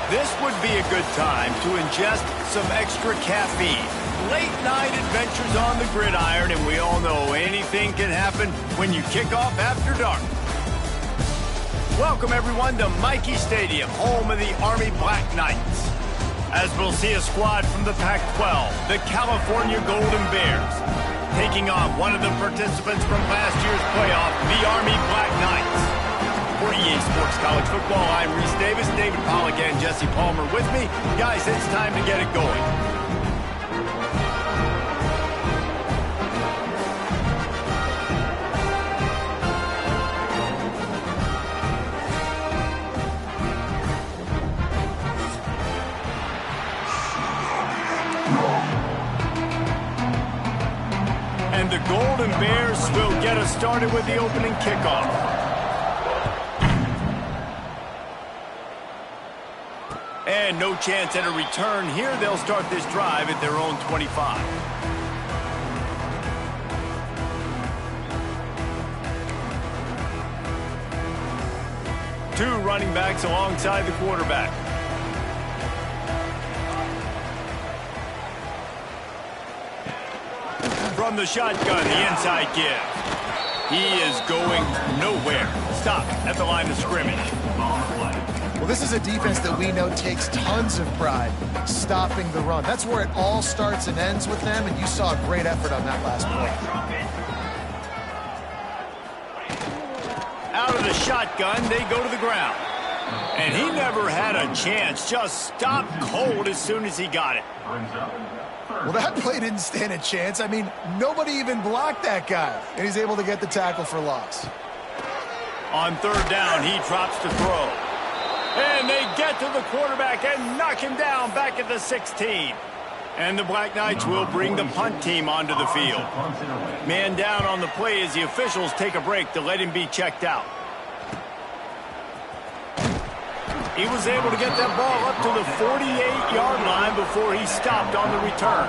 This would be a good time to ingest some extra caffeine. Late night adventures on the gridiron, and we all know anything can happen when you kick off after dark. Welcome everyone to Michie Stadium, home of the Army Black Knights. As we'll see a squad from the Pac-12, the California Golden Bears, taking on one of the participants from last year's playoff, the Army Black Knights. For EA Sports College Football, I'm Reese Davis, David Pollack, and Jesse Palmer with me. Guys, it's time to get it going. And the Golden Bears will get us started with the opening kickoff. And no chance at a return here. They'll start this drive at their own 25. Two running backs alongside the quarterback. From the shotgun, the inside give. He is going nowhere. Stop at the line of scrimmage. Well, this is a defense that we know takes tons of pride stopping the run. That's where it all starts and ends with them, and you saw a great effort on that last play. Out of the shotgun, they go to the ground. And he never had a chance. Just stopped cold as soon as he got it. Well, that play didn't stand a chance. I mean, nobody even blocked that guy, and he's able to get the tackle for loss. On third down, he drops to throw. And they get to the quarterback and knock him down back at the 16. And the Black Knights will bring the punt team onto the field. Man down on the play as the officials take a break to let him be checked out. He was able to get that ball up to the 48-yard line before he stopped on the return.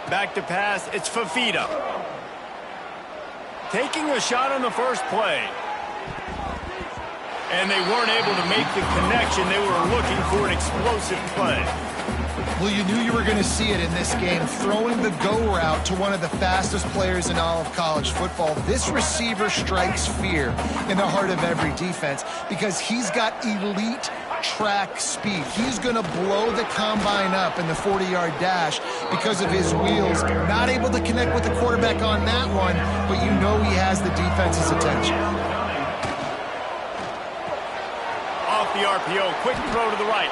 Back to pass, it's Fafita. Taking a shot on the first play. And they weren't able to make the connection. They were looking for an explosive play. Well, you knew you were going to see it in this game, throwing the go route to one of the fastest players in all of college football. This receiver strikes fear in the heart of every defense because he's got elite track speed. He's going to blow the combine up in the 40-yard dash because of his wheels. Not able to connect with the quarterback on that one, but you know he has the defense's attention. Off the RPO, quick throw to the right.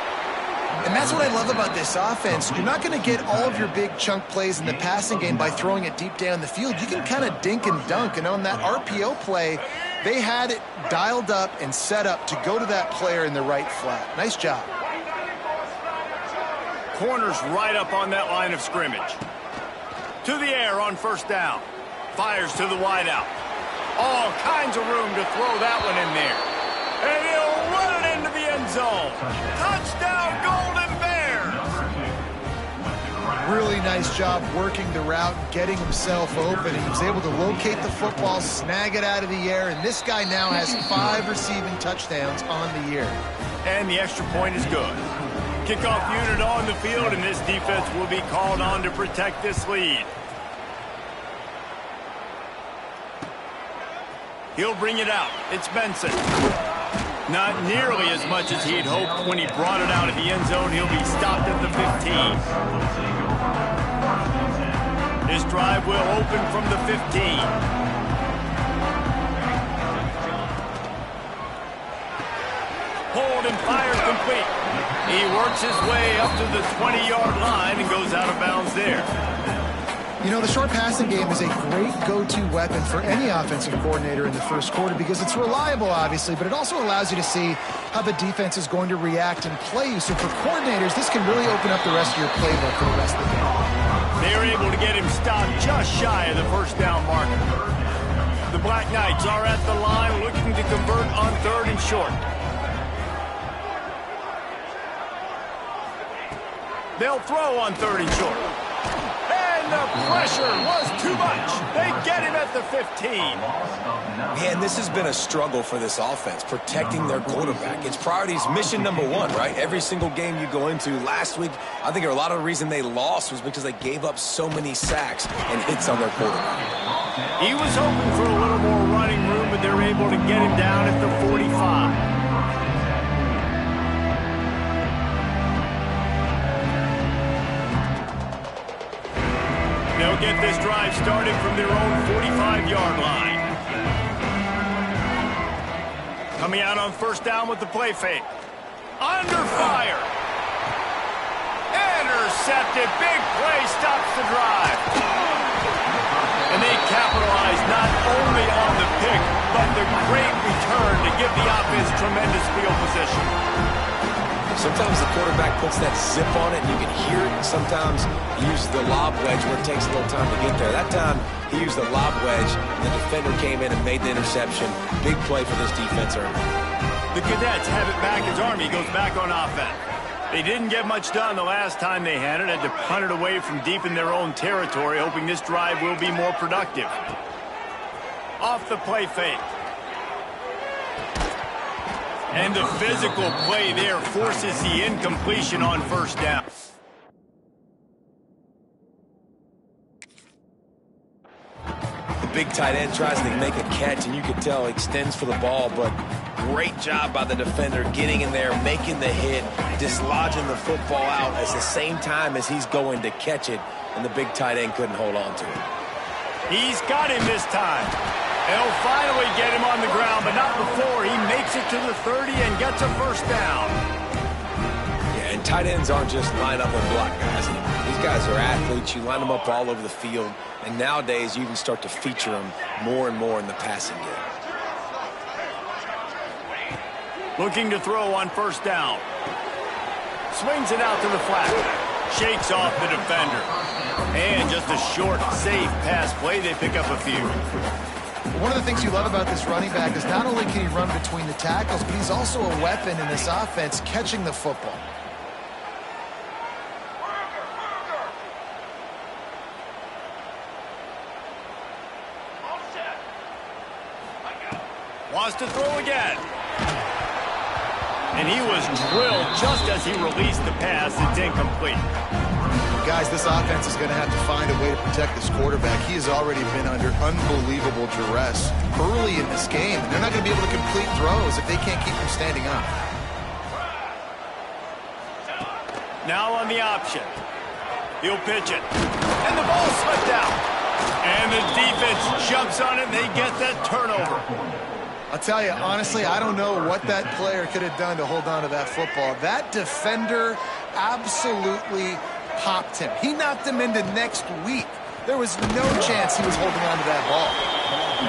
And that's what I love about this offense. You're not going to get all of your big chunk plays in the passing game by throwing it deep down the field. You can kind of dink and dunk, and on that RPO play, they had it dialed up and set up to go to that player in the right flat. Nice job. Corners right up on that line of scrimmage. To the air on first down. Fires to the wideout. All kinds of room to throw that one in there. And he'll run it into the end zone. Touchdown, Golden Bears! Really nice job working the route, getting himself open. He was able to locate the football, snag it out of the air, and this guy now has 5 receiving touchdowns on the year. And the extra point is good. Kickoff unit on the field, and this defense will be called on to protect this lead. He'll bring it out. It's Benson. Not nearly as much as he'd hoped when he brought it out of the end zone. He'll be stopped at the 15. This drive will open from the 15. Hold and fire complete. He works his way up to the 20-yard line and goes out of bounds there. You know, the short passing game is a great go-to weapon for any offensive coordinator in the first quarter because it's reliable, obviously, but it also allows you to see how the defense is going to react and play you. So for coordinators, this can really open up the rest of your playbook for the rest of the game. They were able to get him stopped just shy of the first down marker. The Black Knights are at the line looking to convert on 3rd and short. They'll throw on 3rd and short. And the pressure was too much. They get him at the 15. Man, this has been a struggle for this offense, protecting their quarterback. It's priorities, mission number one, right? Every single game you go into. Last week, I think a lot of the reason they lost was because they gave up so many sacks and hits on their quarterback. He was hoping for a little more running room, but they're able to get him down at the 45. They'll get this drive started from their own 45-yard line. Coming out on 1st down with the play fake. Under fire. Intercepted. Big play stops the drive. And they capitalize not only on the pick, but the great return to give the offense tremendous field position. Sometimes the quarterback puts that zip on it and you can hear it. Sometimes he uses the lob wedge where it takes a little time to get there. That time he used the lob wedge and the defender came in and made the interception. Big play for this defense early. The Cadets have it back as Army goes back on offense. They didn't get much done the last time they had it. Had to punt it away from deep in their own territory, hoping this drive will be more productive. Off the play fake. And the physical play there forces the incompletion on 1st down. The big tight end tries to make a catch, and you can tell he extends for the ball, but great job by the defender getting in there, making the hit, dislodging the football out at the same time as he's going to catch it, and the big tight end couldn't hold on to it. He's got him this time. They'll finally get him on the ground, but not before he makes it to the 30 and gets a 1st down. Yeah, and tight ends aren't just line up and block guys. These guys are athletes. You line them up all over the field, and nowadays you even start to feature them more and more in the passing game. Looking to throw on 1st down. Swings it out to the flat. Shakes off the defender. And just a short, safe pass play. They pick up a few. One of the things you love about this running back is not only can he run between the tackles, but he's also a weapon in this offense catching the football. Wants to throw again. And he was drilled just as he released the pass. It's incomplete. Guys, this offense is going to have to find a way to protect this quarterback. He has already been under unbelievable duress early in this game, and they're not going to be able to complete throws if they can't keep him standing up. Now on the option. He'll pitch it. And the ball slipped out. And the defense jumps on it, and they get that turnover. I'll tell you, honestly, I don't know what that player could have done to hold on to that football. That defender absolutely popped him. He knocked him into next week. There was no chance he was holding on to that ball.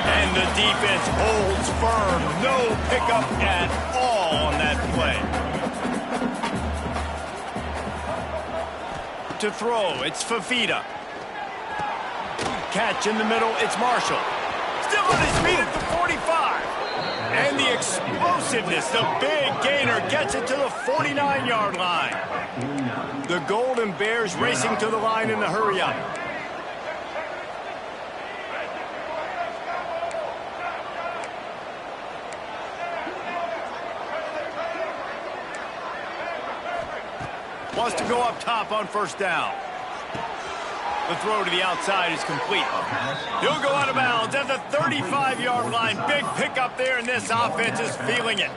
And the defense holds firm. No pickup at all on that play. To throw, it's Fafita. Catch in the middle, it's Marshall. Still on his feet at the 45. And the explosiveness, the big gainer gets it to the 49-yard line. The Golden Bears racing to the line in the hurry-up. Wants to go up top on 1st down. The throw to the outside is complete. He'll go out of bounds at the 35-yard line. Big pickup there, and this offense is feeling it.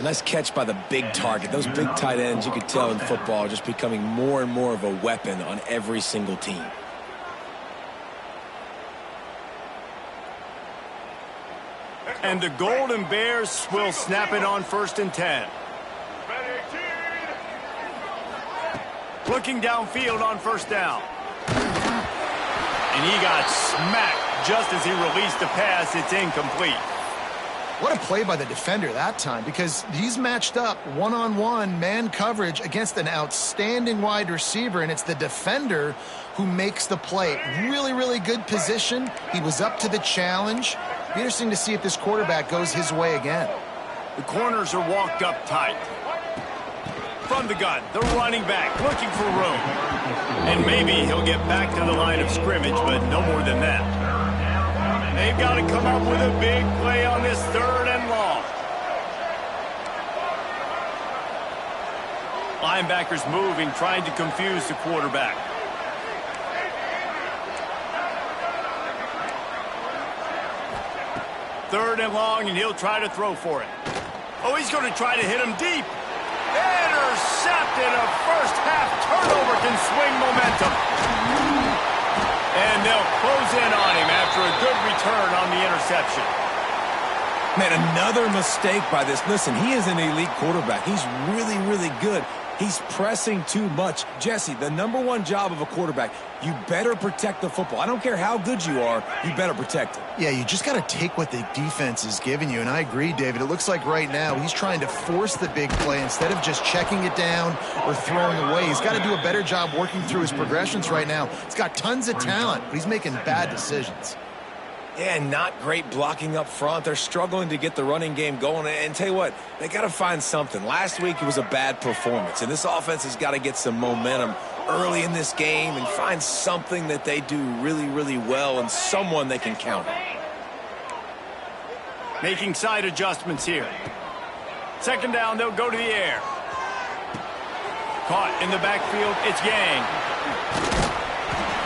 Nice catch by the big target. Those big tight ends, you could tell in football, are just becoming more and more of a weapon on every single team. And the Golden Bears will snap it on 1st and 10. Looking downfield on 1st down. And he got smacked just as he released the pass. It's incomplete. What a play by the defender that time, because he's matched up one-on-one man coverage against an outstanding wide receiver, and it's the defender who makes the play. Really, really good position. He was up to the challenge. Be interesting to see if this quarterback goes his way again. The corners are walked up tight. From the gun, the running back looking for room. And maybe he'll get back to the line of scrimmage, but no more than that. They've got to come up with a big play on this 3rd and long. Linebackers moving, trying to confuse the quarterback. Third and long, and he'll try to throw for it. Oh, he's going to try to hit him deep. Intercepted. A first-half turnover can swing momentum. And they'll close in on him after a good return on the interception. Man, another mistake by this. Listen, he is an elite quarterback. He's really, really good. He's pressing too much. Jesse, the #1 job of a quarterback, you better protect the football. I don't care how good you are, you better protect it. Yeah, you just got to take what the defense is giving you, and I agree, David. It looks like right now he's trying to force the big play instead of just checking it down or throwing away. He's got to do a better job working through his progressions right now. He's got tons of talent, but he's making bad decisions. Yeah, not great blocking up front. They're struggling to get the running game going. And tell you what, they got to find something. Last week it was a bad performance, and this offense has got to get some momentum early in this game and find something that they do really, really well and someone they can count on. Making side adjustments here. 2nd down, they'll go to the air. Caught in the backfield, it's Yang.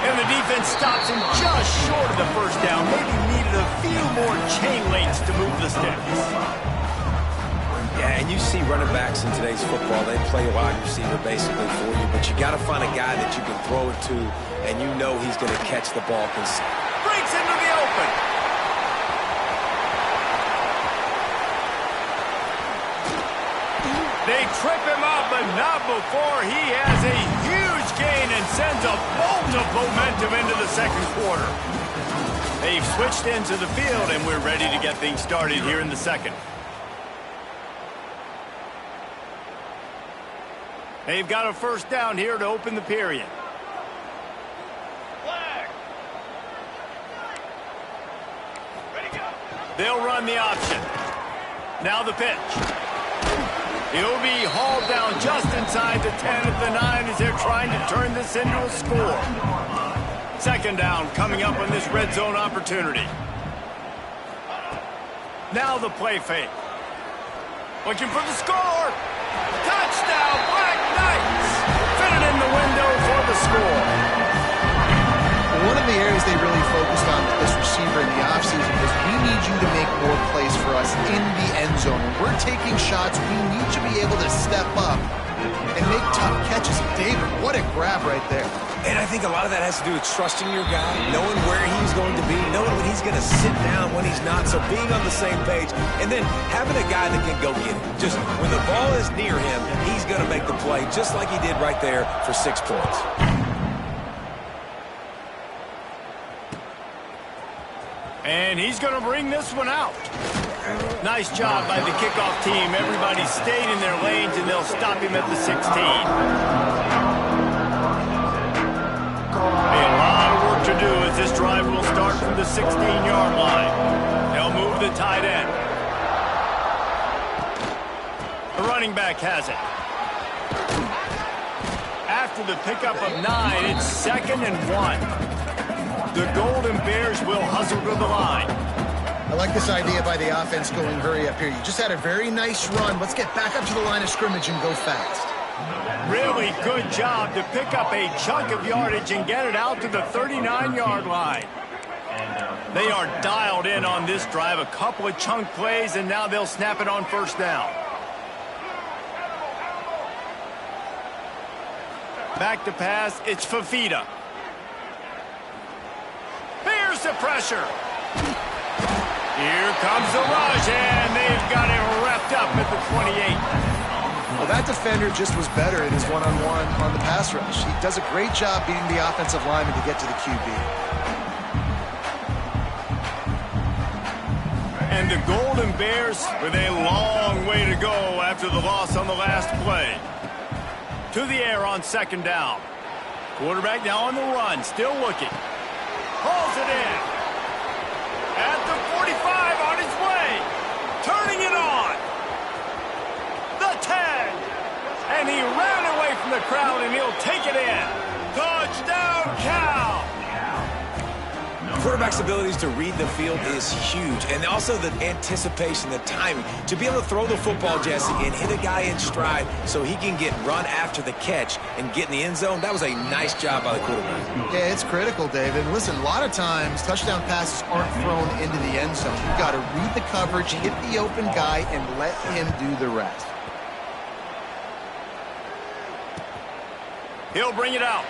And the defense stops him just short of the 1st down. Maybe needed a few more chain links to move the sticks. Yeah, and you see running backs in today's football, they play a wide receiver basically for you, but you got to find a guy that you can throw it to, and you know he's going to catch the ball. Breaks into the open. They trip him up, but not before he has a huge gain and sends a bolt of momentum into the 2nd quarter. They've switched into the field, and we're ready to get things started here in the 2nd. They've got a 1st down here to open the period. They'll run the option. Now the pitch. He'll be hauled down just inside the 10 at the 9 as they're trying to turn this into a score. 2nd down coming up on this red zone opportunity. Now the play fake. Looking for the score. Touchdown, Black Knights! Fitted in the window for the score. One of the areas they really focused on with this receiver in the offseason was we need you to make more plays for us in the end zone. When we're taking shots, we need to be able to step up and make tough catches. David, what a grab right there. And I think a lot of that has to do with trusting your guy, knowing where he's going to be, knowing when he's going to sit down, when he's not, so being on the same page, and then having a guy that can go get it. Just when the ball is near him, he's going to make the play, just like he did right there for 6 points. And he's going to bring this one out. Nice job by the kickoff team. Everybody stayed in their lanes, and they'll stop him at the 16. A lot of work to do as this drive will start from the 16-yard line. They'll move the tight end. The running back has it. After the pickup of 9, it's 2nd and 1. The Golden Bears will hustle to the line. I like this idea by the offense going hurry up here. You just had a very nice run. Let's get back up to the line of scrimmage and go fast. Really good job to pick up a chunk of yardage and get it out to the 39-yard line. They are dialed in on this drive. A couple of chunk plays, and now they'll snap it on 1st down. Back to pass, it's Fafita. Here's the pressure. Here comes the rush, and they've got it wrapped up at the 28. Well, that defender just was better in his one-on-one on the pass rush. He does a great job beating the offensive lineman to get to the QB. And the Golden Bears with a long way to go after the loss on the last play. To the air on second down. Quarterback now on the run, still looking. Hauls it in. At the 45 on his way. Turning it on. The 10. And he ran away from the crowd, and he'll take it in. Touchdown, Cal. Quarterback's abilities to read the field is huge, and also the anticipation, the timing. To be able to throw the football, Jesse, and hit a guy in stride so he can get run after the catch and get in the end zone, that was a nice job by the quarterback. Yeah, it's critical, David. Listen, a lot of times touchdown passes aren't thrown into the end zone. You've got to read the coverage, hit the open guy, and let him do the rest. He'll bring it out.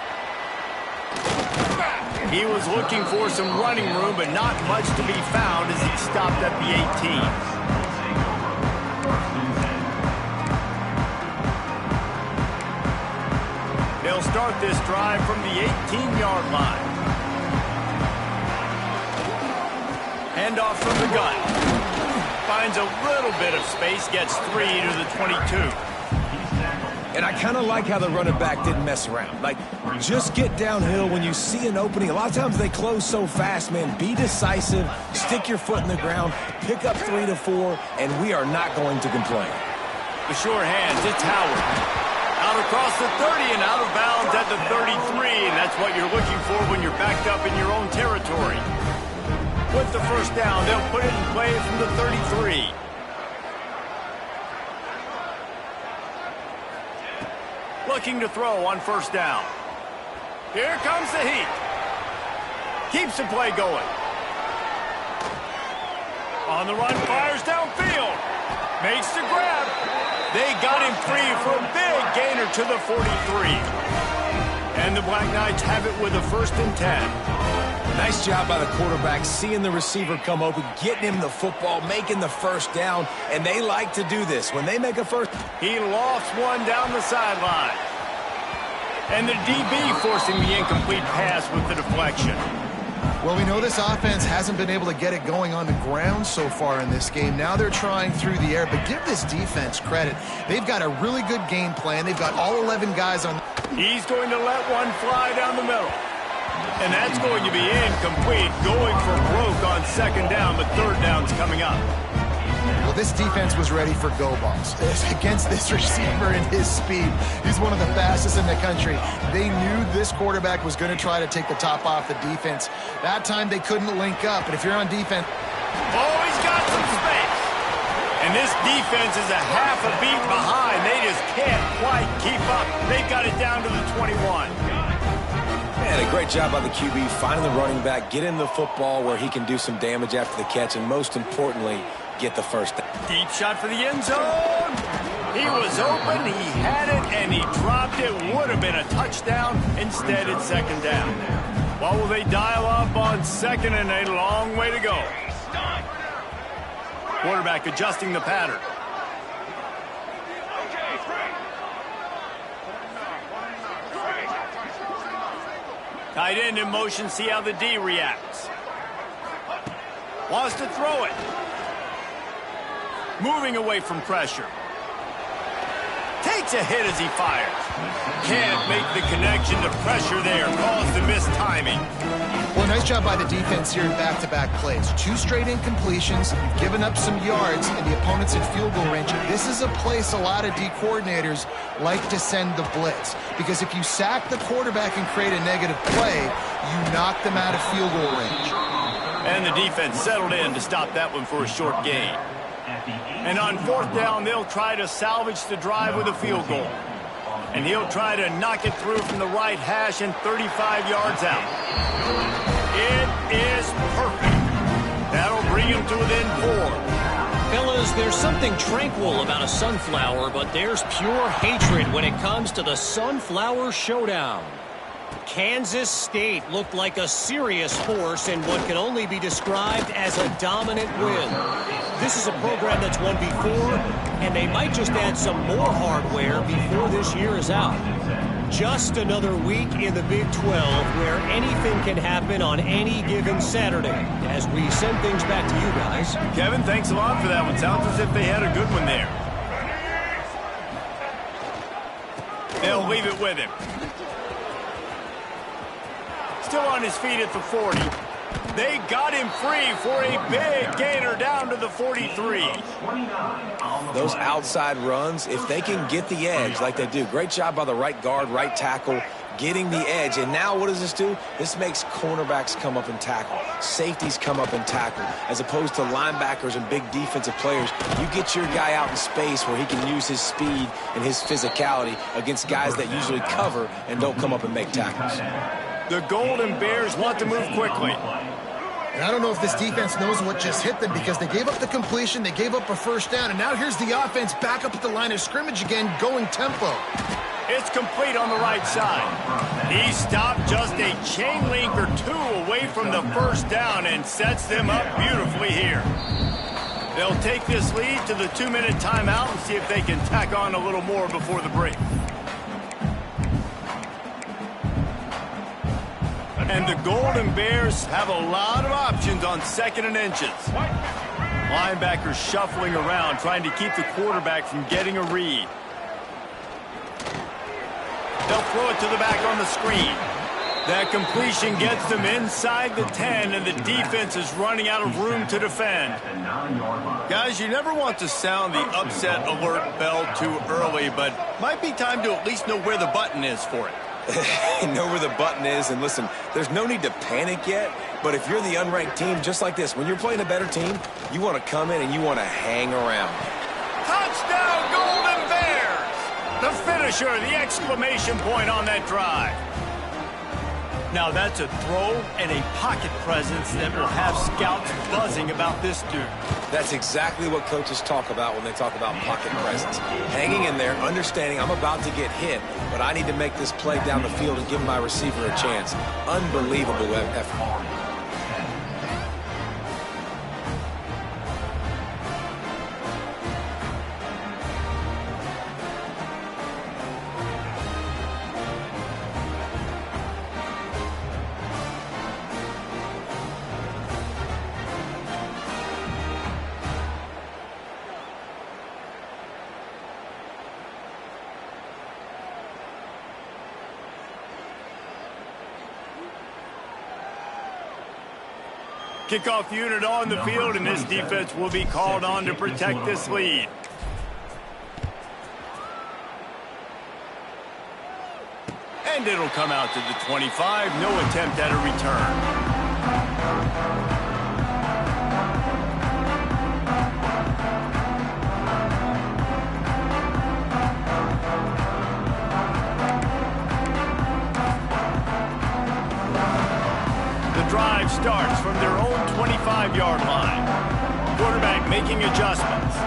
He was looking for some running room, but not much to be found as he stopped at the 18. They'll start this drive from the 18-yard line. Handoff from the gun. Finds a little bit of space, gets 3 to the 22. And I kind of like how the running back didn't mess around. Like, just get downhill when you see an opening. A lot of times they close so fast, man. Be decisive, stick your foot in the ground, pick up 3 to 4, and we are not going to complain. The sure hands, it's Howard. Out across the 30 and out of bounds at the 33, and that's what you're looking for when you're backed up in your own territory. With the first down, they'll put it in play from the 33. Looking to throw on first down. Here comes the heat. Keeps the play going. On the run, fires downfield. Makes the grab. They got him free for a big gainer to the 43. And the Black Knights have it with a 1st and 10. Nice job by the quarterback, seeing the receiver come open, getting him the football, making the first down, and they like to do this. When they make a first... He lost one down the sideline. And the DB forcing the incomplete pass with the deflection. Well, we know this offense hasn't been able to get it going on the ground so far in this game. Now they're trying through the air, but give this defense credit. They've got a really good game plan. They've got all 11 guys on... He's going to let one fly down the middle. And that's going to be incomplete, going for broke on second down, but third down's coming up. Well, this defense was ready for go balls against this receiver and his speed. He's one of the fastest in the country. They knew this quarterback was going to try to take the top off the defense. That time they couldn't link up, but if you're on defense... Oh, he's got some space. And this defense is a half a beat behind. They just can't quite keep up. They got it down to the 21. Man, a great job by the QB, finding the running back, get him the football where he can do some damage after the catch, and most importantly, get the first down. Deep shot for the end zone. He was open, he had it, and he dropped it. Would have been a touchdown. Instead, it's second down. What will they dial up on second and a long way to go? Quarterback adjusting the pattern. Tight end in motion, see how the D reacts. Wants to throw it. Moving away from pressure. Takes a hit as he fires. Can't make the connection to pressure there. Caused the missed timing. Well, nice job by the defense here in back-to-back plays. 2 straight incompletions, given up some yards, and the opponent's in field goal range. This is a place a lot of D coordinators like to send the blitz, because if you sack the quarterback and create a negative play, you knock them out of field goal range. And the defense settled in to stop that one for a short gain. And on fourth down, they'll try to salvage the drive with a field goal. And he'll try to knock it through from the right hash and 35 yards out. It is perfect. That'll bring him to within 4. Fellas, there's something tranquil about a sunflower, but there's pure hatred when it comes to the Sunflower Showdown. Kansas State looked like a serious force in what can only be described as a dominant win. This is a program that's won before, and they might just add some more hardware before this year is out. Just another week in the Big 12 where anything can happen on any given Saturday. As we send things back to you guys. Kevin, thanks a lot for that one. Sounds as if they had a good one there. They'll leave it with him. Still on his feet at the 40. They got him free for a big gainer down to the 43. Those outside runs, if they can get the edge like they do, great job by the right guard, right tackle, getting the edge. And now what does this do? This makes cornerbacks come up and tackle. Safeties come up and tackle. As opposed to linebackers and big defensive players, you get your guy out in space where he can use his speed and his physicality against guys that usually cover and don't come up and make tackles. The Golden Bears want to move quickly. And I don't know if this defense knows what just hit them because they gave up the completion, they gave up a first down, and now here's the offense back up at the line of scrimmage again, going tempo. It's complete on the right side. He stopped just a chain link or two away from the first down and sets them up beautifully here. They'll take this lead to the 2-minute timeout and see if they can tack on a little more before the break. And the Golden Bears have a lot of options on 2nd and inches. Linebackers shuffling around, trying to keep the quarterback from getting a read. They'll throw it to the back on the screen. That completion gets them inside the 10, and the defense is running out of room to defend. Guys, you never want to sound the upset alert bell too early, but might be time to at least know where the button is for it. Know where the button is, and listen, there's no need to panic yet, but if you're the unranked team, just like this, when you're playing a better team, you want to come in and you want to hang around. Touchdown, Golden Bears! The finisher, the exclamation point on that drive. Now that's a throw and a pocket presence that will have scouts buzzing about this dude. That's exactly what coaches talk about when they talk about pocket presence. Hanging in there, understanding I'm about to get hit, but I need to make this play down the field and give my receiver a chance. Unbelievable effort. Kickoff unit on the field, and this defense will be called on to protect this lead. And it'll come out to the 25. No attempt at a return. Drive starts from their own 25-yard line. Quarterback making adjustments.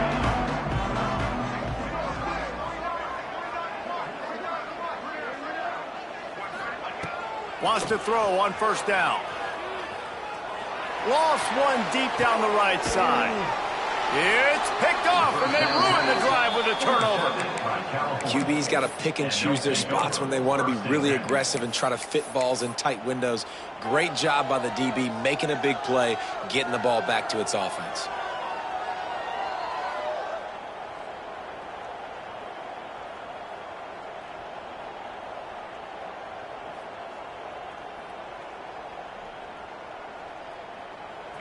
Wants to throw on first down. Lost one deep down the right side. It's picked off, and they ruin the drive with a turnover. QB's got to pick and choose their spots when they want to be really aggressive and try to fit balls in tight windows. Great job by the DB making a big play, getting the ball back to its offense.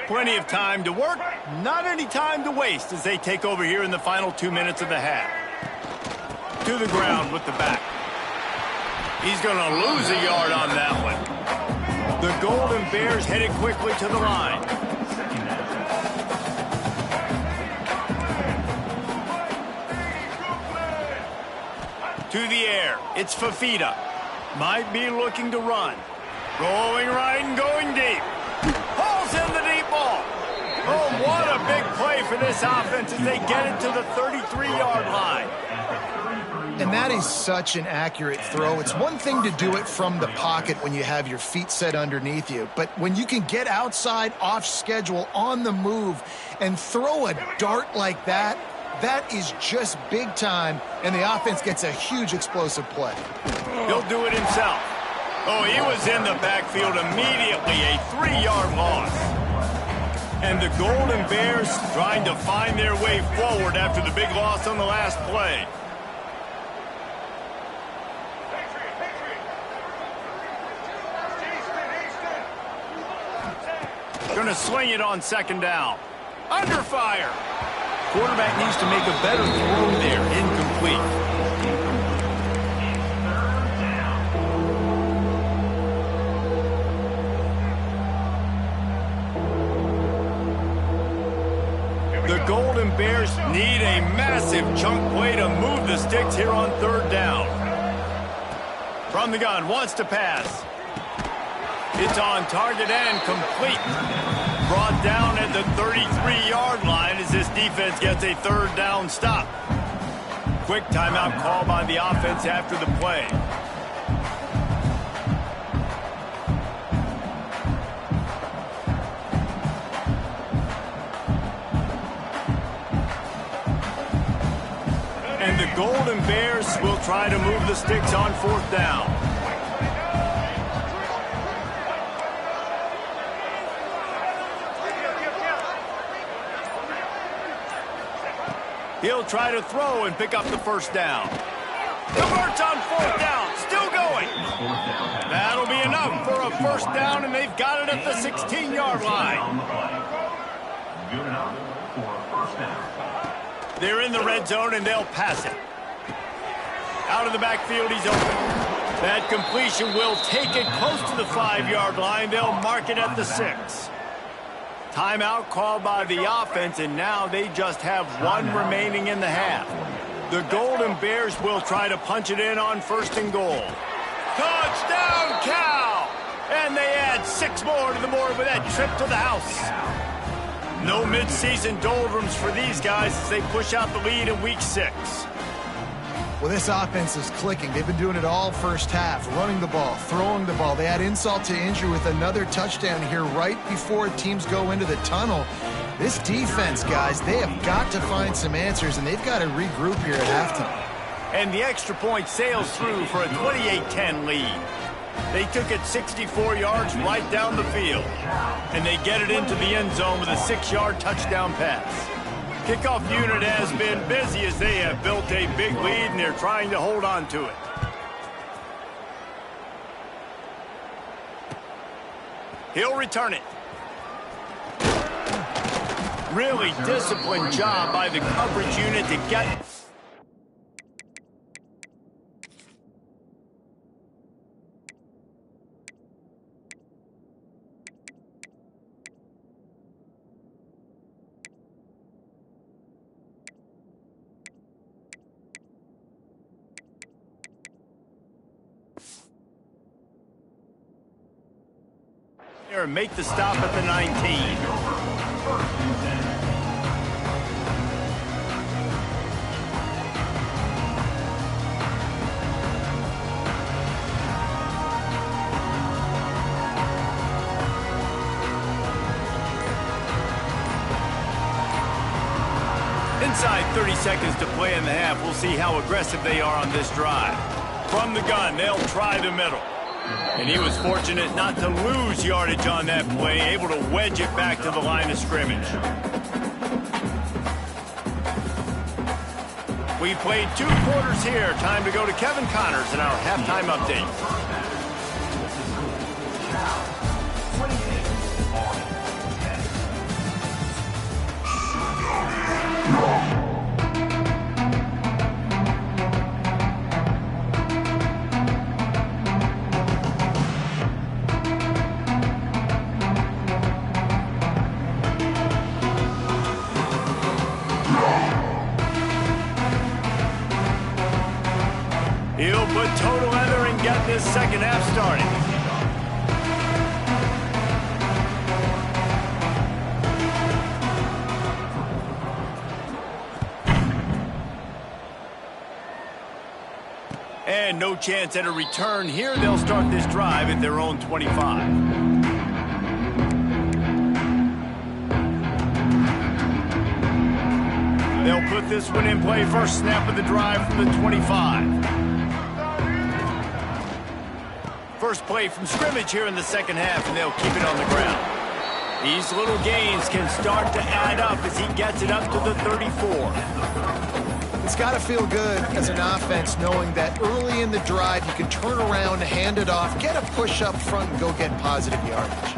Plenty of time to work, not any time to waste as they take over here in the final 2 minutes of the half. To the ground with the back. He's going to lose a yard on that one. The Golden Bears headed quickly to the line. To the air, it's Fafita. Might be looking to run. Going right and going deep. Pulls in the deep ball. Oh, what a big play for this offense as they get it to the 33-yard line. And that is such an accurate throw. It's one thing to do it from the pocket when you have your feet set underneath you, but when you can get outside, off schedule, on the move, and throw a dart like that, That is just big time, and the offense gets a huge explosive play. He'll do it himself. Oh, he was in the backfield immediately, a 3-yard loss. And the Golden Bears trying to find their way forward after the big loss on the last play. Going to sling it on second down. Under fire. Quarterback needs to make a better throw there. Incomplete. The Golden Bears need a massive chunk play to move the sticks here on third down. From the gun, wants to pass. It's on target and complete. Brought down at the 33-yard line as this defense gets a third down stop. Quick timeout call by the offense after the play. And the Golden Bears will try to move the sticks on fourth down. He'll try to throw and pick up the first down. Converts on fourth down. Still going. That'll be enough for a first down, and they've got it at the 16-yard line. They're in the red zone, and they'll pass it. Out of the backfield, he's open. That completion will take it close to the 5-yard line. They'll mark it at the 6. Timeout called by the offense, and now they just have one remaining in the half. The Golden Bears will try to punch it in on first and goal. Touchdown, Cal! And they add 6 more to the board with that trip to the house. No midseason doldrums for these guys as they push out the lead in week 6. Well, this offense is clicking. They've been doing it all first half, running the ball, throwing the ball. They add insult to injury with another touchdown here right before teams go into the tunnel. This defense, guys, they have got to find some answers, and they've got to regroup here at halftime. And the extra point sails through for a 28-10 lead. They took it 64 yards right down the field, and they get it into the end zone with a 6-yard touchdown pass. Kickoff unit has been busy as they have built a big lead, and they're trying to hold on to it. He'll return it. Really disciplined job by the coverage unit to get... and make the stop at the 19. Inside 30 seconds to play in the half. We'll see how aggressive they are on this drive. From the gun, they'll try the middle. And he was fortunate not to lose yardage on that play, able to wedge it back to the line of scrimmage. We played 2 quarters here. Time to go to Kevin Connors in our halftime update. He'll put total leather and get this second half started. And no chance at a return here. They'll start this drive at their own 25. They'll put this one in play first snap of the drive from the 25. First play from scrimmage here in the second half, and they'll keep it on the ground. These little gains can start to add up as he gets it up to the 34. It's got to feel good as an offense knowing that early in the drive you can turn around, hand it off, get a push up front, and go get positive yardage.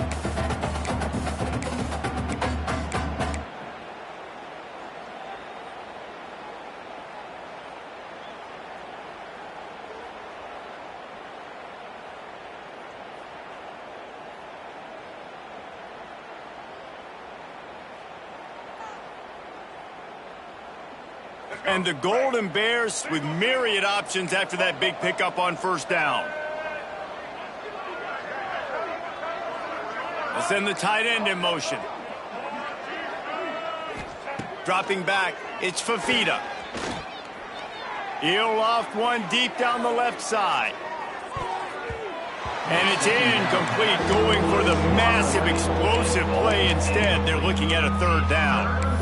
And the Golden Bears with myriad options after that big pickup on first down. They'll send the tight end in motion. Dropping back, it's Fafita. He'll loft one deep down the left side. And it's incomplete, going for the massive explosive play instead. They're looking at a third down.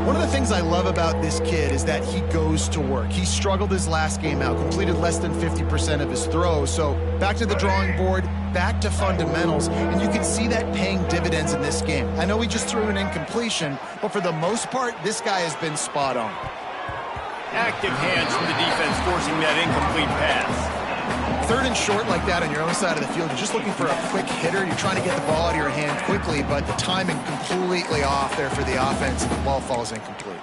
One of the things I love about this kid is that he goes to work. He struggled his last game out, completed less than 50% of his throws. So back to the drawing board, back to fundamentals, and you can see that paying dividends in this game. I know he just threw an incompletion, but for the most part, this guy has been spot on. Active hands from the defense forcing that incomplete pass. Third and short like that on your own side of the field, you're just looking for a quick hitter. You're trying to get the ball out of your hand quickly, but the timing completely off there for the offense, and the ball falls incomplete.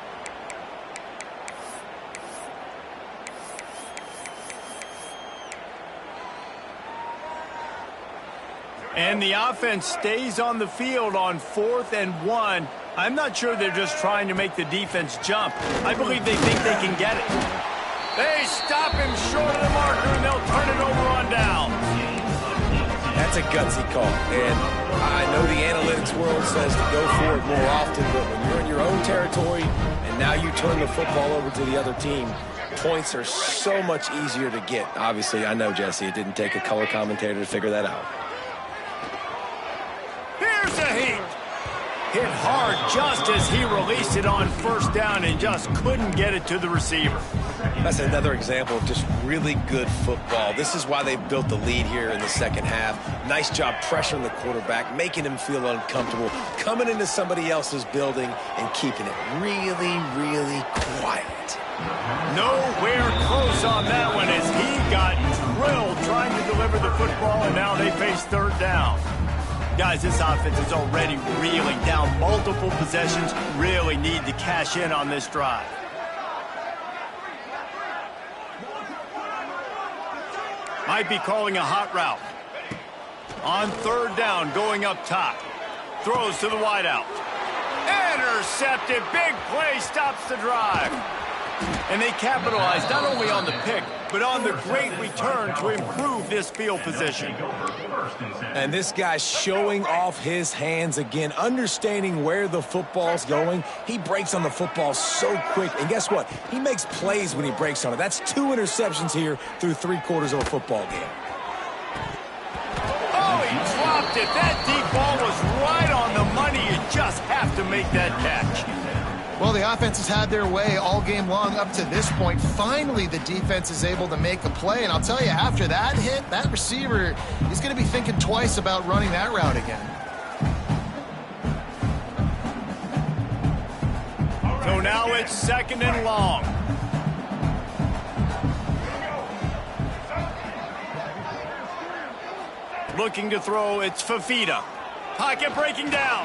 And the offense stays on the field on 4th and 1. I'm not sure they're just trying to make the defense jump. I believe they think they can get it. They stop him short of the marker, and they'll turn it over on down. That's a gutsy call. And I know the analytics world says to go for it more often, but when you're in your own territory and now you turn the football over to the other team, points are so much easier to get. Obviously, I know, Jesse, it didn't take a color commentator to figure that out. Here's a heat. Hit hard just as he released it on first down and just couldn't get it to the receiver. That's another example of just really good football. This is why they built the lead here in the second half. Nice job pressuring the quarterback, making him feel uncomfortable, coming into somebody else's building and keeping it really, really quiet. Nowhere close on that one as he got drilled trying to deliver the football, and now they face third down. Guys, this offense is already reeling down multiple possessions. Really need to cash in on this drive. Might be calling a hot route. On third down, going up top. Throws to the wideout. Intercepted. Big play stops the drive. And they capitalized not only on the pick, but on the great return to improve this field position. And this guy's showing off his hands again, understanding where the football's going. He breaks on the football so quick. And guess what? He makes plays when he breaks on it. That's 2 interceptions here through 3/4 of a football game. Oh, he dropped it. That deep ball was right on the money. You just have to make that catch. Well, the offense has had their way all game long up to this point. Finally, the defense is able to make a play. And I'll tell you, after that hit, that receiver is going to be thinking twice about running that route again. So now it's 2nd and long. Looking to throw, it's Fafita. Pocket breaking down.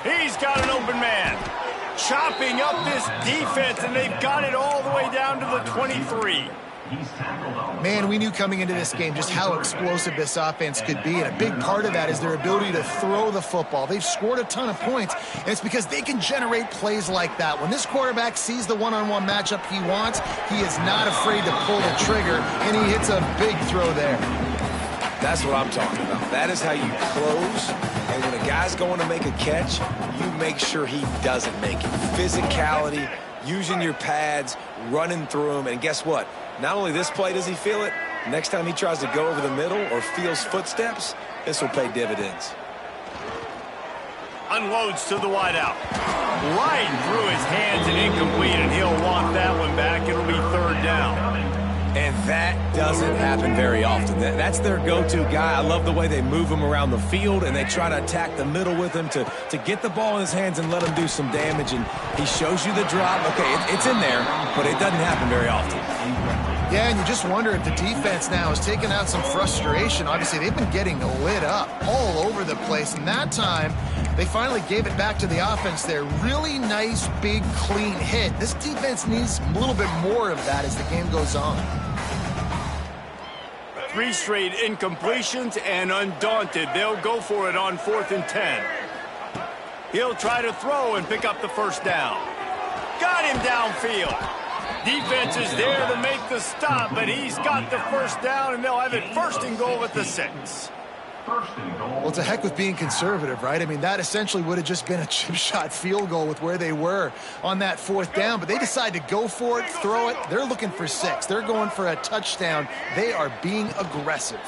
He's got an open man. Chopping up this defense, and they've got it all the way down to the 23. Man, we knew coming into this game just how explosive this offense could be, and a big part of that is their ability to throw the football. They've scored a ton of points, and it's because they can generate plays like that. When this quarterback sees the one-on-one matchup he wants, he is not afraid to pull the trigger, and he hits a big throw there. That's what I'm talking about. That is how you close. And when a guy's going to make a catch, you make sure he doesn't make it. Physicality, using your pads, running through them. And guess what? Not only this play does he feel it, next time he tries to go over the middle or feels footsteps, this will pay dividends. Unloads to the wideout. Right through his hands and incomplete, and he'll want that one back. It'll be third down. And that doesn't happen very often. That's their go-to guy. I love the way they move him around the field, and they try to attack the middle with him to get the ball in his hands and let him do some damage. And he shows you the drop. Okay, it's in there, but it doesn't happen very often. Yeah, and you just wonder if the defense now is taking out some frustration. Obviously, they've been getting lit up all over the place, and that time they finally gave it back to the offense there. Really nice, big, clean hit. This defense needs a little bit more of that as the game goes on. 3 straight incompletions, and undaunted, they'll go for it on 4th and 10. He'll try to throw and pick up the first down. Got him downfield. Defense is there to make the stop, but he's got the first down, and they'll have it 1st and goal at the 6. Well, to heck with being conservative, right? I mean, that essentially would have just been a chip shot field goal with where they were on that 4th down, but they decide to go for it, throw it. They're looking for 6. They're going for a touchdown. They are being aggressive.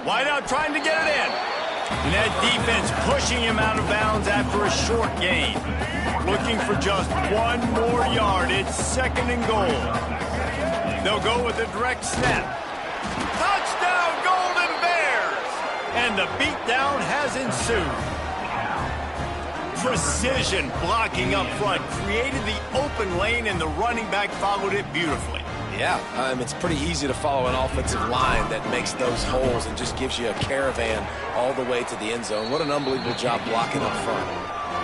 Wideout trying to get it in. And that defense pushing him out of bounds after a short gain. Looking for just 1 more yard. It's 2nd and goal. They'll go with a direct snap. Touchdown, Golden Bears! And the beatdown has ensued. Precision blocking up front created the open lane, and the running back followed it beautifully. Yeah, it's pretty easy to follow an offensive line that makes those holes and just gives you a caravan all the way to the end zone. What an unbelievable job blocking up front.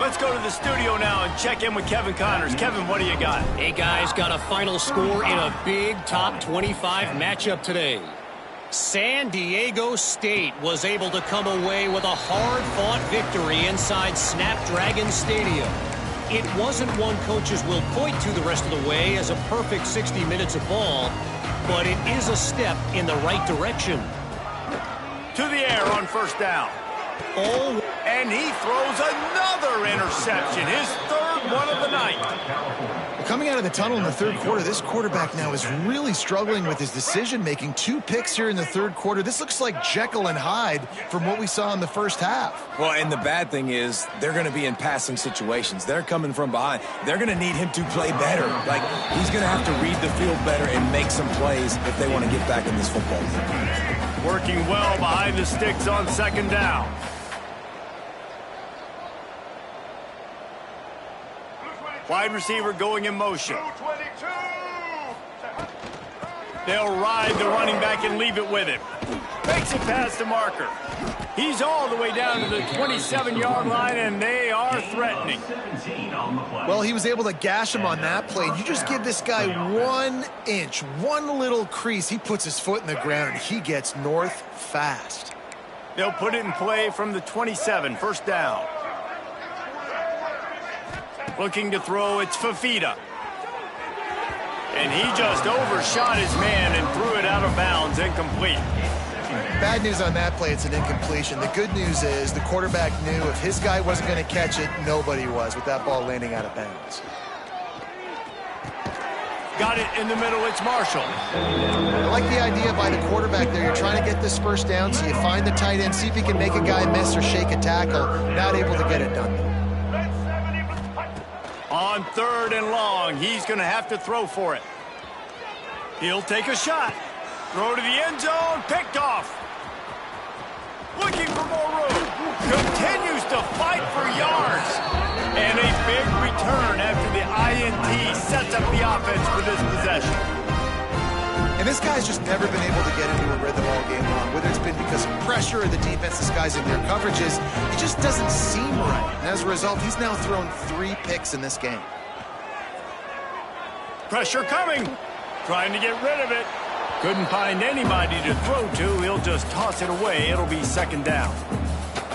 Let's go to the studio now and check in with Kevin Connors. Kevin, what do you got? Hey, guys, got a final score in a big top 25 matchup today. San Diego State was able to come away with a hard-fought victory inside Snapdragon Stadium. It wasn't one coaches will point to the rest of the way as a perfect 60 minutes of ball, but it is a step in the right direction. To the air on 1st down. Oh, and he throws another interception, his 3rd one of the night. Coming out of the tunnel in the 3rd quarter, this quarterback now is really struggling with his decision-making. 2 picks here in the 3rd quarter. This looks like Jekyll and Hyde from what we saw in the 1st half. Well, and the bad thing is they're going to be in passing situations. They're coming from behind. They're going to need him to play better. Like, he's going to have to read the field better and make some plays if they want to get back in this football game. Working well behind the sticks on 2nd down. Wide receiver going in motion. They'll ride the running back and leave it with him. Makes it past the marker. He's all the way down to the 27-yard line, and they are threatening. Well, he was able to gash him on that play. You just give this guy 1 inch, 1 little crease. He puts his foot in the ground, and he gets north fast. They'll put it in play from the 27, 1st down. Looking to throw, it's Fafita. And he just overshot his man and threw it out of bounds, incomplete. Bad news on that play, it's an incompletion. The good news is the quarterback knew if his guy wasn't going to catch it, nobody was with that ball landing out of bounds. Got it in the middle, it's Marshall. I like the idea by the quarterback there. You're trying to get this 1st down, so you find the tight end, see if he can make a guy miss or shake a tackle. Not able to get it done. On 3rd and long, he's going to have to throw for it. He'll take a shot. Throw to the end zone, picked off. Looking for more room. Continues to fight for yards. And a big return after the INT sets up the offense for this possession. And this guy's just never been able to get into a rhythm all game long, whether it's been because of pressure or the defense disguising their coverages. It just doesn't seem right. And as a result, he's now thrown 3 picks in this game. Pressure coming. Trying to get rid of it. Couldn't find anybody to throw to. He'll just toss it away. It'll be 2nd down.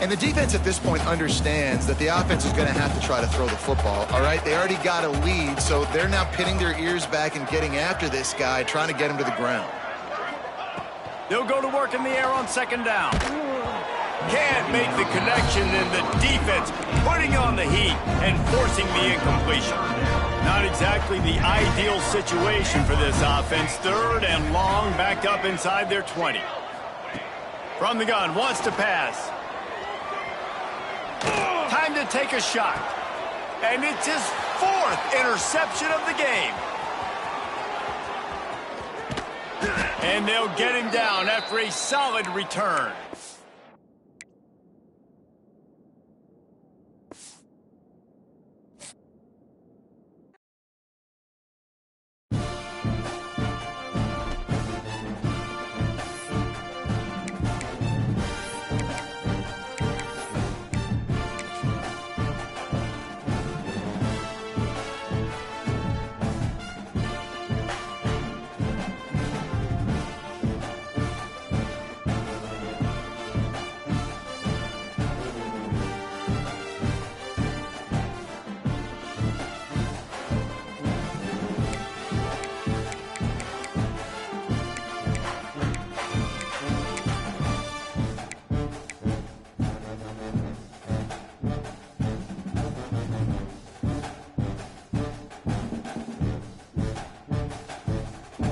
And the defense at this point understands that the offense is going to have to try to throw the football, all right? They already got a lead, so they're now pinning their ears back and getting after this guy, trying to get him to the ground. They'll go to work in the air on 2nd down. Can't make the connection, and the defense putting on the heat and forcing the incompletion. Not exactly the ideal situation for this offense. 3rd and long, backed up inside their 20. From the gun, wants to pass. to take a shot. And it's his 4th interception of the game. And they'll get him down after a solid return.